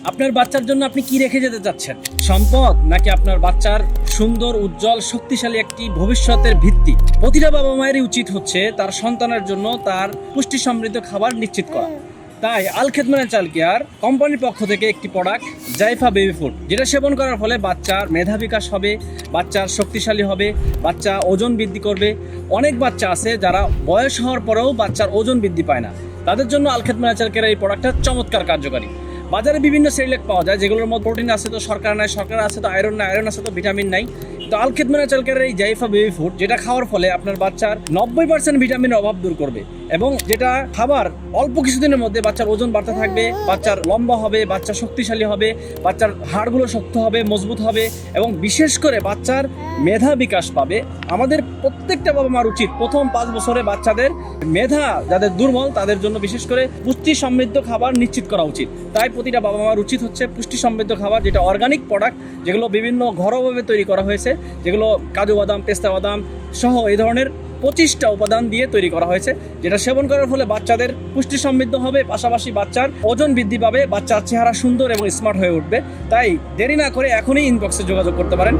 আপনার বাচ্চার জন্য আপনি কি রেখে যেতে চাচ্ছেন? সম্পদ, নাকি আপনার বাচ্চার সুন্দর, উজ্জ্বল, শক্তিশালী একটি ভবিষ্যতের ভিত্তি? প্রতিটা বাবা মায়েরই উচিত হচ্ছে তার সন্তানের জন্য তার পুষ্টি সমৃদ্ধ খাবার নিশ্চিত করা। তাই আল খেদমত চাইল্ড কেয়ার কোম্পানির পক্ষ থেকে একটি প্রোডাক্ট জাইফা বেবি ফুড, যেটা সেবন করার ফলে বাচ্চার মেধা বিকাশ হবে, বাচ্চার শক্তিশালী হবে, বাচ্চা ওজন বৃদ্ধি করবে। অনেক বাচ্চা আছে যারা বয়স হওয়ার পরেও বাচ্চার ওজন বৃদ্ধি পায় না, তাদের জন্য আল খেদমত চাইল্ড কেয়ারের এই প্রোডাক্টটা চমৎকার কার্যকারী। বাজারে বিভিন্ন সেরিলেক পাওয়া যায়, যেগুলোর মধ্যে প্রোটিন আছে তো সরকার নাই, সরকার আছে তো আয়রন নাই, আয়রন আছে তো ভিটামিন নাই। তো আল খেদমত চাইল্ড কেয়ারের এই জাইফা বেবি ফুড, যেটা খাওয়ার ফলে আপনার বাচ্চার 90% ভিটামিনের অভাব দূর করবে, এবং যেটা খাবার অল্প কিছুদিনের মধ্যে বাচ্চার ওজন বাড়তে থাকবে, বাচ্চার লম্বা হবে, বাচ্চা শক্তিশালী হবে, বাচ্চার হাড়গুলো শক্ত হবে, মজবুত হবে, এবং বিশেষ করে বাচ্চার মেধা বিকাশ পাবে। আমাদের প্রত্যেকটা বাবা মার উচিত প্রথম 5 বছরে বাচ্চাদের মেধা যাদের দুর্বল তাদের জন্য বিশেষ করে পুষ্টি সমৃদ্ধ খাবার নিশ্চিত করা উচিত। তাই প্রতিটা বাবা মার উচিত হচ্ছে পুষ্টি সমৃদ্ধ খাবার, যেটা অর্গানিক প্রোডাক্ট, যেগুলো বিভিন্ন ঘরোয়াভাবে তৈরি করা হয়েছে, যেগুলো কাজু বাদাম, পেস্তা বাদাম সহ এই ধরনের 25টা উপাদান দিয়ে তৈরি করা হয়েছে, যেটা সেবন করার ফলে বাচ্চাদের পুষ্টি সমৃদ্ধ হবে, পাশাপাশি বাচ্চার ওজন বৃদ্ধি পাবে, বাচ্চার চেহারা সুন্দর এবং স্মার্ট হয়ে উঠবে। তাই দেরি না করে এখনই ইনবক্সে যোগাযোগ করতে পারেন।